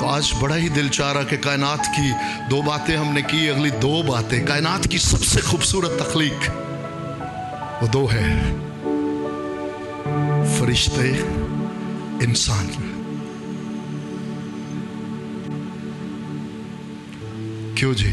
तो आज बड़ा ही दिल चाह रहा कि कायनात की 2 बातें हमने की, अगली 2 बातें, कायनात की सबसे खूबसूरत तख्लीक वो 2 है, फरिश्ते, इंसान। क्यों जी?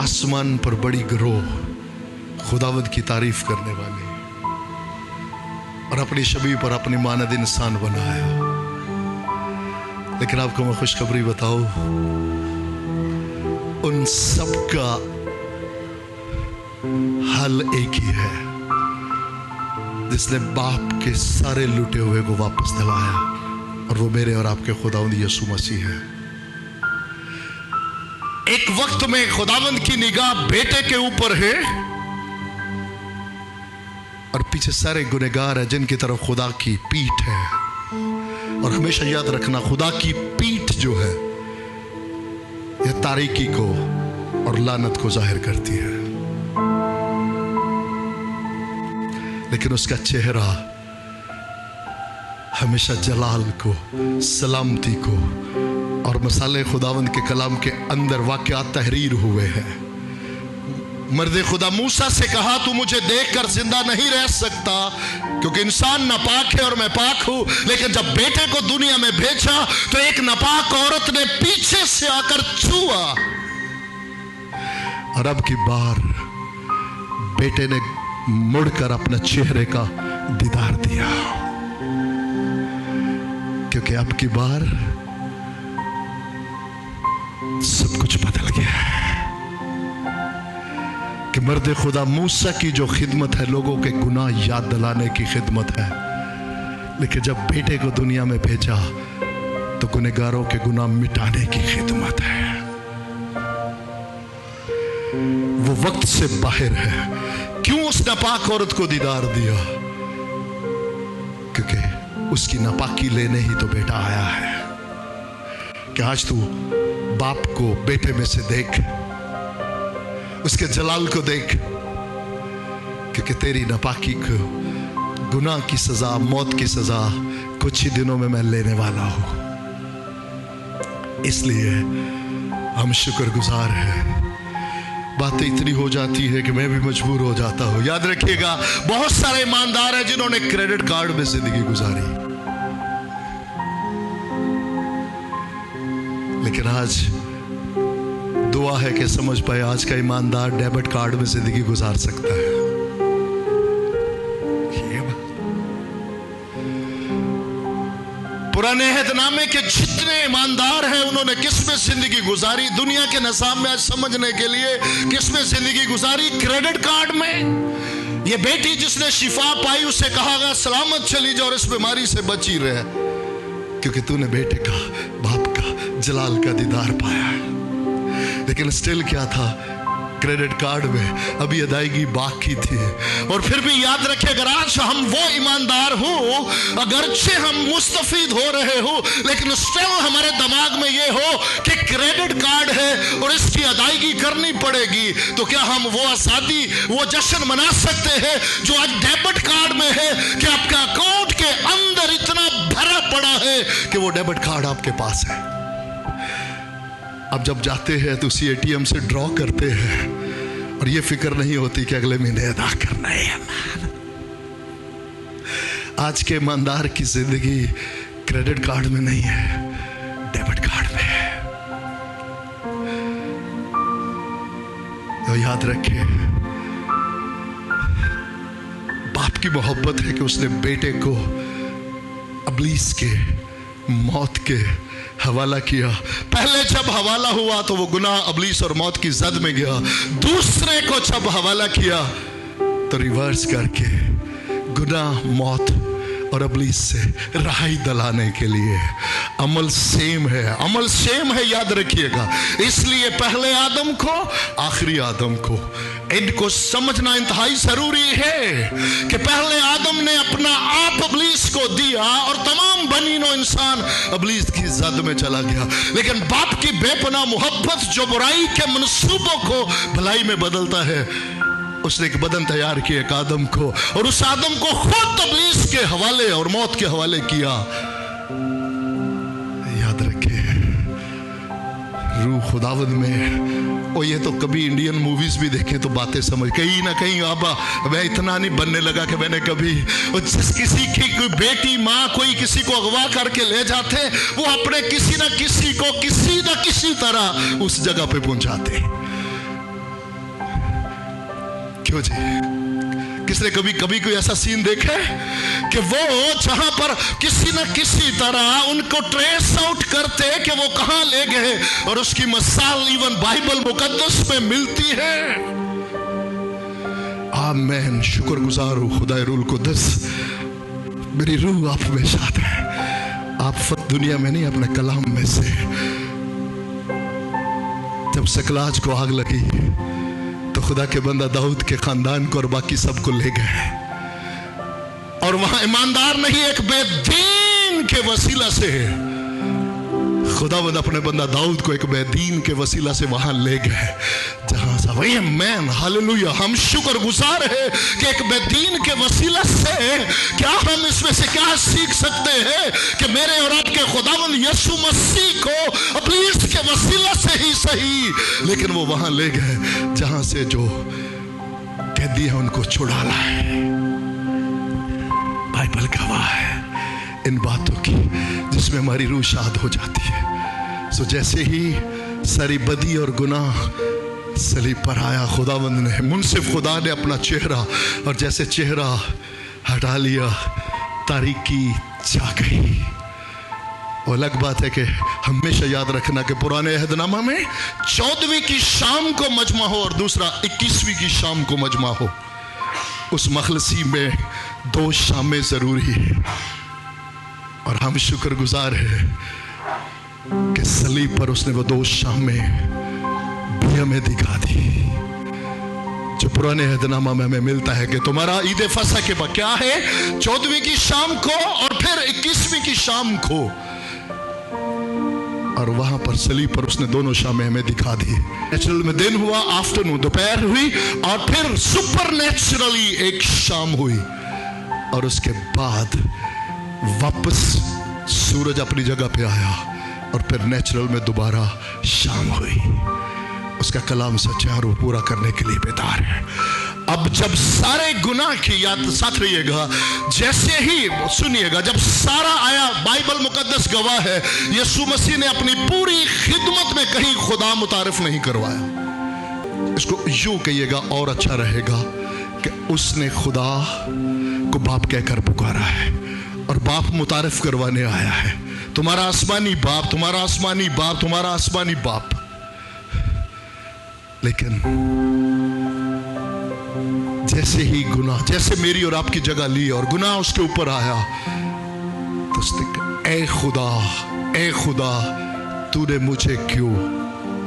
आसमान पर बड़ी गिरोह खुदावंद की तारीफ करने वाले और अपनी शबीह पर अपनी मानद इंसान बनाया। लेकिन आपको मैं खुशखबरी बताऊं, उन सब का हल एक ही है, जिसने बाप के सारे लुटे हुए को वापस दिलाया, और वो मेरे और आपके खुदावंद यीशु मसीह है। एक वक्त में खुदावंद की निगाह बेटे के ऊपर है और पीछे सारे गुनहगार हैं जिनकी तरफ खुदा की पीठ है। और हमेशा याद रखना, खुदा की पीठ जो है यह तारीकी को और लानत को जाहिर करती है, लेकिन उसका चेहरा हमेशा जलाल को, सलामती को और मसाले खुदावंद के कलाम के अंदर वाक़यात तहरीर हुए हैं। मर्द खुदा मूसा से कहा, तू मुझे देखकर जिंदा नहीं रह सकता क्योंकि इंसान नापाक है और मैं पाक हूं। लेकिन जब बेटे को दुनिया में भेजा तो एक नापाक औरत ने पीछे से आकर छुआ, और अब की बार बेटे ने मुड़कर अपने चेहरे का दीदार दिया, क्योंकि अब की बार सब कुछ बदल गया है। कि मर्द खुदा मूसा की जो खिदमत है लोगों के गुनाह याद दिलाने की खिदमत है, लेकिन जब बेटे को दुनिया में भेजा तो गुनहगारों के गुनाह मिटाने की खिदमत है। वो वक्त से बाहर है। क्यों उस नापाक औरत को दीदार दिया? क्योंकि उसकी नापाकी लेने ही तो बेटा आया है। कि आज तू बाप को बेटे में से देख, उसके जलाल को देख, क्योंकि तेरी नापाकी को, गुनाह की सजा, मौत की सजा कुछ ही दिनों में मैं लेने वाला हूं। इसलिए हम शुक्रगुजार हैं। बातें इतनी हो जाती है कि मैं भी मजबूर हो जाता हूं। याद रखिएगा, बहुत सारे ईमानदार हैं जिन्होंने क्रेडिट कार्ड में जिंदगी गुजारी, लेकिन आज दुआ है कि समझ पाए आज का ईमानदार डेबिट कार्ड में जिंदगी गुजार सकता है। पुराने अहदनामे के जितने ईमानदार हैं उन्होंने किस में जिंदगी गुजारी? दुनिया के निसाब में आज समझने के लिए किस में जिंदगी गुजारी? क्रेडिट कार्ड में। ये बेटी जिसने शिफा पाई उसे कहा गया सलामत चली जाओ और इस बीमारी से बची रहे, क्योंकि तूने बेटे का, बाप का, जलाल का दीदार पाया है। लेकिन स्टिल क्या था? क्रेडिट कार्ड में अभी अदायगी बाकी थी। और फिर भी याद रखें, अगर आज हम वो ईमानदार हो, अगरचे हम मुस्तफीद हो रहे हो, लेकिन स्टिल हमारे दिमाग में ये हो कि क्रेडिट कार्ड है और इसकी अदायगी करनी पड़ेगी, तो क्या हम वो आजादी, वो जश्न मना सकते हैं जो आज डेबिट कार्ड में है? कि आपका अकाउंट के अंदर इतना भरा पड़ा है कि वो डेबिट कार्ड आपके पास है। अब जब जाते हैं तो उसी एटीएम से ड्रॉ करते हैं और ये फिक्र नहीं होती कि अगले महीने अदा करना है। आज के ईमानदार की जिंदगी क्रेडिट कार्ड में नहीं है, डेबिट कार्ड में है। तो याद रखिए, बाप की मोहब्बत है कि उसने बेटे को अबलीस के, मौत के हवाला किया। पहले जब हवाला हुआ तो वो गुनाह, अबलीस और मौत की जद में गया। दूसरे को जब हवाला किया तो रिवर्स करके गुनाह, मौत और अबलीस से रहाई दिलाने के लिए। अमल सेम है, अमल सेम है, याद रखिएगा। इसलिए पहले आदम को, आखिरी आदम को, इनको समझना इंतहाई जरूरी है कि पहले आदम ने अपना आप अबलीस को दिया और तमाम बनीनो इंसान अबलीस की जद में चला गया। लेकिन बाप की बेपनाह मोहब्बत जो बुराई के मंसूबों को भलाई में बदलता है, उसने एक बदन तैयार किया एक आदम को, और उस आदम को खुद अबलीस के हवाले और मौत के हवाले किया। रूह खुदावंद में। और ये तो कभी इंडियन मूवीज भी देखें तो बातें समझ, कहीं ना कहीं आबा मैं इतना नहीं बनने लगा कि मैंने कभी, जिस किसी की कोई बेटी माँ कोई किसी को अगवा करके ले जाते, वो अपने किसी ना किसी को किसी ना किसी तरह उस जगह पे पहुंचाते। क्यों जी? किसने कभी कभी कोई ऐसा सीन देखा है कि वो जहां पर किसी न किसी तरह उनको ट्रेस आउट करते कि वो कहां ले गए, और उसकी मिसाल इवन बाइबल मुकद्दस में मिलती है। आमीन। शुक्रगुजार हूं खुदाए रूल कुद्दस, मेरी रूह आप में शाद है। आप फत दुनिया में नहीं, अपने कलाम में से। जब सकलाज को आग लगी तो खुदा के बंदा दाऊद के खानदान को और बाकी सबको ले गए, और वहां ईमानदार नहीं एक बेदीन के वसीला से खुदावंद अपने बंदा दाऊद को एक बेदीन के वसीला से वहां ले गए, जहां सा वही मैन। हालेलुया। हम शुक्रगुजार है कि एक बेदीन के वसीला से क्या हम इसमें से क्या सीख सकते हैं कि मेरे और आपके खुदावंद यीशु मसीह को अपनी इसके वसीला से ही सही, लेकिन वो वहां ले गए जहां से जो कैदी है उनको छुड़ा लाए। बाइबल गवाह है इन बातों की, जिसमें हमारी रूह शाद हो जाती है। सो जैसे ही सारी बदी और गुनाह सलीब पर आया, खुदावंद ने मुनसिफ खुदा ने अपना चेहरा, और जैसे चेहरा हटा लिया तारीकी छा गई। और अलग बात है कि हमेशा याद रखना कि पुराने अहदनामा में 14वीं की शाम को मजमा हो और दूसरा 21वीं की शाम को मजमा हो। उस मखलसी में 2 शामें जरूरी है, और हम शुक्रगुजार हैं कि सलीब पर उसने वो 2 शामें भी हमें दिखा दी, जो पुराने अहदनामा में हमें मिलता है कि तुम्हारा ईद फसह के बाद क्या है, 14वीं की शाम को और फिर 21वीं की शाम को, और वहां पर सलीब पर उसने दोनों शामें हमें दिखा दी। नेचुरल में दिन हुआ, आफ्टरनून दोपहर हुई, और फिर सुपर नेचुरली एक शाम हुई, और उसके बाद वापस सूरज अपनी जगह पे आया, और फिर नेचुरल में दोबारा शाम हुई। उसका कलाम सच्चा है और वो पूरा करने के लिए बेदार है। अब जब सारे गुनाह की याद साथ रहिएगा, जैसे ही सुनिएगा, जब सारा आया, बाइबल मुकद्दस गवाह है, यीशु मसीह ने अपनी पूरी खिदमत में कहीं खुदा मुतारिफ नहीं करवाया। इसको यूं कहिएगा और अच्छा रहेगा कि उसने खुदा को बाप कहकर पुकारा है, और बाप मुतारिफ करवाने आया है। तुम्हारा आसमानी बाप, तुम्हारा आसमानी बाप, तुम्हारा आसमानी बाप। लेकिन जैसे ही गुनाह, जैसे मेरी और आपकी जगह ली और गुनाह उसके ऊपर आया, तो उसने कहा, ए खुदा तूने मुझे क्यों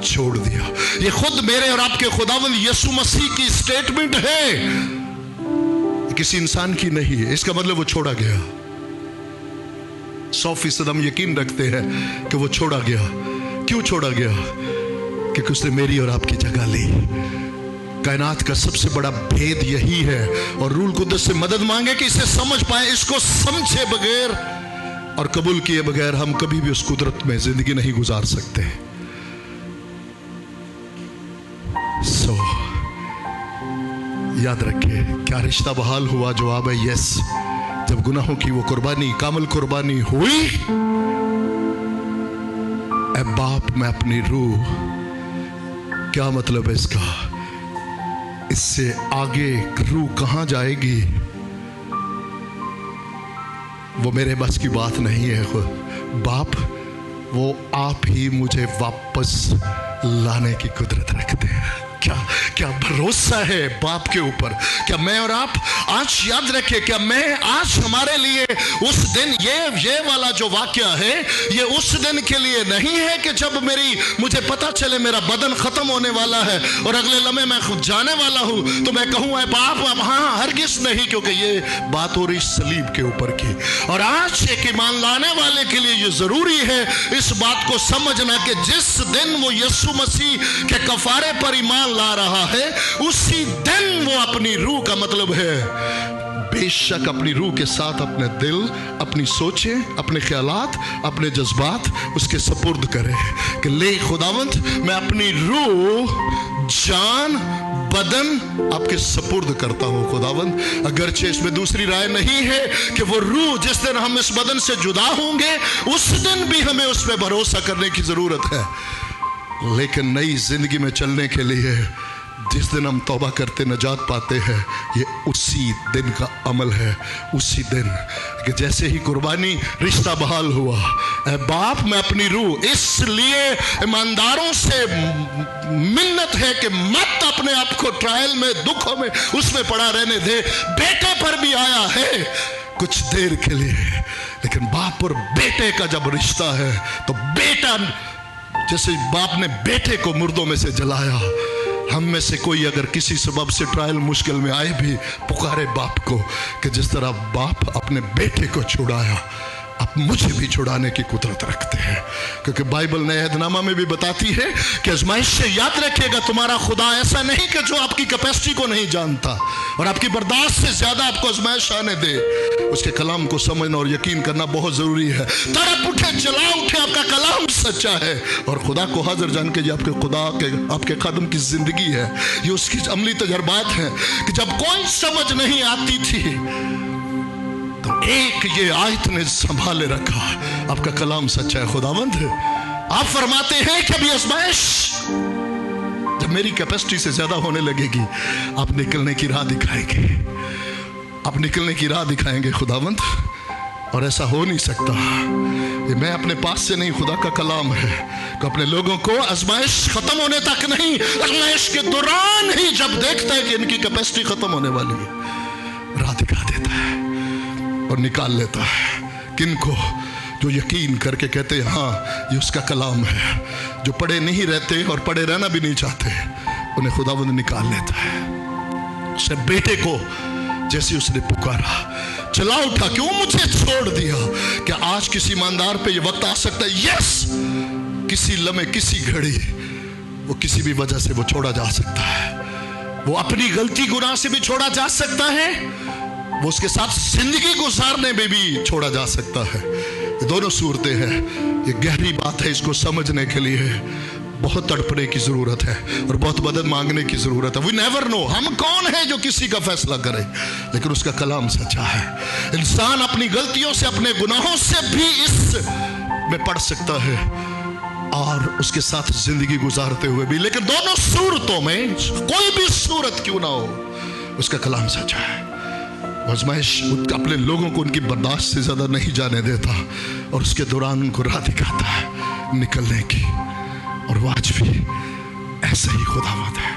छोड़ दिया। ये खुद मेरे और आपके खुदावंद यीशु मसीह की स्टेटमेंट है, किसी इंसान की नहीं है। इसका मतलब वो छोड़ा गया। 100% हम यकीन रखते हैं कि वो छोड़ा गया। क्यों छोड़ा गया? क्योंकि उसने मेरी और आपकी जगह ली। कायनात का सबसे बड़ा भेद यही है, और रूल कुद्दस से मदद मांगे कि इसे समझ पाए। इसको समझे बगैर और कबूल किए बगैर हम कभी भी उस कुदरत में जिंदगी नहीं गुजार सकते। याद रखे, क्या रिश्ता बहाल हुआ? जवाब है यस। जब गुनाहों की वो कुर्बानी, कामिल कुर्बानी हुई, ऐ बाप मैं अपनी रूह, क्या मतलब है इसका? इससे आगे रूह कहां जाएगी वो मेरे बस की बात नहीं है। बाप वो आप ही मुझे वापस लाने की कुदरत रखते हैं। क्या भरोसा है बाप के ऊपर। क्या मैं और आप आज याद रखें, क्या मैं आज हमारे लिए उस दिन, ये वाला जो वाक्य है, ये उस दिन के लिए नहीं है कि जब मुझे पता चले मेरा बदन खत्म होने वाला है और अगले लम्हे मैं खुद जाने वाला हूं तो मैं कहूं है बाप अब हाँ, हरगिज़ नहीं, क्योंकि ये बात हो रही सलीब के ऊपर की। और आज एक ईमान लाने वाले के लिए ये जरूरी है इस बात को समझना कि जिस दिन वो यीशु मसीह के कफारे पर ईमान ला रहा है, उसी दिन वो अपनी रूह का मतलब है बेशक अपनी रूह के साथ अपने दिल, अपनी सोचें, अपने ख्यालात, अपने जज्बात उसके सपुर्द करे कि ले खुदावंद मैं अपनी रूह, जान, बदन आपके सपुर्द करता हूं खुदावंद। अगरचे इसमें दूसरी राय नहीं है कि वो रूह जिस दिन हम इस बदन से जुदा होंगे उस दिन भी हमें उस पर भरोसा करने की जरूरत है, लेकिन नई जिंदगी में चलने के लिए जिस दिन हम तौबा करते नजात पाते हैं ये उसी दिन का अमल है। उसी दिन कि जैसे ही कुर्बानी रिश्ता बहाल हुआ, ऐ बाप मैं अपनी रूह, इसलिए ईमानदारों से मिन्नत है कि मत अपने आप को ट्रायल में, दुखों में, उसमें पड़ा रहने दे। बेटे पर भी आया है कुछ देर के लिए, लेकिन बाप और बेटे का जब रिश्ता है तो बेटा, जैसे बाप ने बेटे को मुर्दों में से जलाया, हम में से कोई अगर किसी सबब से ट्रायल मुश्किल में आए भी पुकारे बाप को कि जिस तरह बाप अपने बेटे को छुड़ाया आप मुझे भी छुड़ाने की कुदरत रखते हैं। क्योंकि बाइबल नए अहदनामा में भी बताती है कि आजमाइश से याद रखिएगा तुम्हारा खुदा ऐसा नहीं कि जो आपकी कैपेसिटी को नहीं जानता और आपकी बर्दाश्त से ज्यादा आपको आजमाइश आने दे। उसके कलाम को समझना और यकीन करना बहुत जरूरी है। तड़प उठे, चला उठे, आपका कलाम सच्चा है और खुदा को हाजिर जान के ये आपके खुदा के आपके कदम की जिंदगी है, ये उसकी अमली तजर्बात है कि जब कोई समझ नहीं आती थी तो एक ये आयत ने संभाले रखा, आपका कलाम सच्चा है खुदावंद। आप फरमाते हैं कि अभी आजमाइश जब मेरी कैपेसिटी से ज्यादा होने लगेगी आप निकलने की राह दिखाएंगे, आप निकलने की राह दिखाएंगे खुदावंद। और ऐसा हो नहीं सकता, ये मैं अपने पास से नहीं, खुदा का कलाम है कि अपने लोगों को आजमाइश खत्म होने तक नहीं, आजमाइश के दौरान ही जब देखता है कि इनकी कैपेसिटी खत्म होने वाली है, राह दिखा देता है और निकाल लेता है। किनको? जो यकीन करके कहते हैं हाँ ये उसका कलाम है, जो पढ़े नहीं रहते और पढ़े रहना भी नहीं चाहते, उन्हें खुदावंद निकाल लेता है। उसने बेटे को जैसे उसने पुकारा, चला उठा, क्यों मुझे छोड़ दिया? क्या आज किसी ईमानदार पे ये वक्त आ सकता है? यस, किसी लम्हे, किसी घड़ी वो किसी भी वजह से वो छोड़ा जा सकता है। वो अपनी गलती गुनाह से भी छोड़ा जा सकता है, वो उसके साथ जिंदगी गुजारने में भी छोड़ा जा सकता है। ये दोनों सूरतें हैं। ये गहरी बात है, इसको समझने के लिए बहुत तड़पने की जरूरत है और बहुत मदद मांगने की जरूरत है। वी नेवर नो, हम कौन है जो किसी का फैसला करे, लेकिन उसका कलाम सच्चा है। इंसान अपनी गलतियों से, अपने गुनाहों से भी इस में पड़ सकता है और उसके साथ जिंदगी गुजारते हुए भी, लेकिन दोनों सूरतों में कोई भी सूरत क्यों ना हो, उसका कलाम सच्चा है। आजमाइश अपने लोगों को उनकी बर्दाश्त से ज्यादा नहीं जाने देता और उसके दौरान उनको राह दिखाता है निकलने की। और वो आज भी ऐसा ही खुदावंद है।